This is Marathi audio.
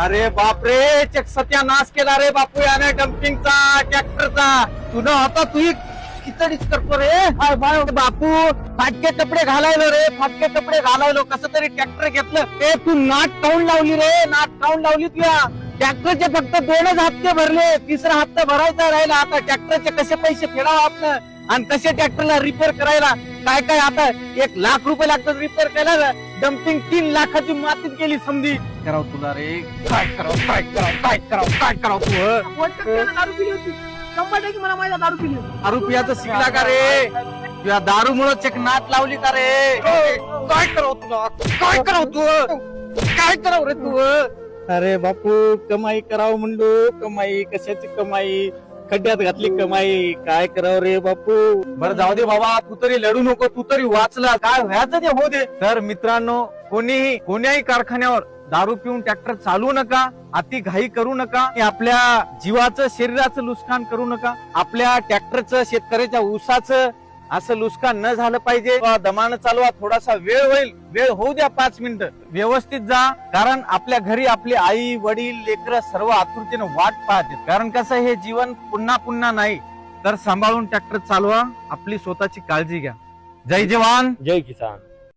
अरे बापरे, चक सत्यानाश केला रे बापू याने डम्पिंगचा ट्रॅक्टरचा. तुला आता तू खिचडीच करतो रे. हाय बाय बापू, फाटके कपडे घालायलो रे, फाटके कपडे घालायलो. कसं तरी ट्रॅक्टर घेतलं. ते तू नाट काढून लावली रे, नाट काढून लावली तुला. ट्रॅक्टरचे फक्त 2च हप्ते भरले, 3रा हप्ता भरायचा राहिला. आता ट्रॅक्टरचे कसे पैसे फेडावं आपण आणि कसे ट्रॅक्टरला रिपेअर करायला काय काय आता 1 लाख रुपये लागतात रिपेअर करायला. डम्पिंग 3 लाखाची मातीत गेली समजी. कराव तुला रे, काय करावं काय करावं काय करावं काय करावं तू. दारू पिली होती, 100% मला माहिती दारू पिली होती. दारू पियाचं शिकला का रे? तुझ्या दारू मुळे चेक नाट लावली का रे? काय करावं तुला, काय करावं तू, काय करावं रे तू. अरे बापू, कमाई करावं म्हणलो, कमाई कशाची कमाई, खड्ड्यात घातली कमाई. काय करावं रे बापू. बरं जाऊ दे बाबा, तू तरी लढू नको, तू तरी वाचला. काय व्हायचं ते हो दे. तर मित्रांनो, कोण्याही कारखान्यावर दारू पिऊन ट्रॅक्टर चालवू नका, अति घाई करू नका, आपल्या जीवाचं शरीराचं नुकसान करू नका. आपल्या ट्रॅक्टरचं, शेतकऱ्याच्या ऊसाचं असं नुकसान न झालं पाहिजे. दमानं चालवा, थोडासा वेळ होईल, वेळ होऊ द्या 5 मिनिटं, व्यवस्थित जा. कारण आपल्या घरी आपले आई वडील लेकरं सर्व आतुरतेनं वाट पाहते. कारण कसं हे जीवन पुन्हा पुन्हा नाही. तर सांभाळून ट्रॅक्टर चालवा, आपली स्वतःची काळजी घ्या. जय जवान जय किसान.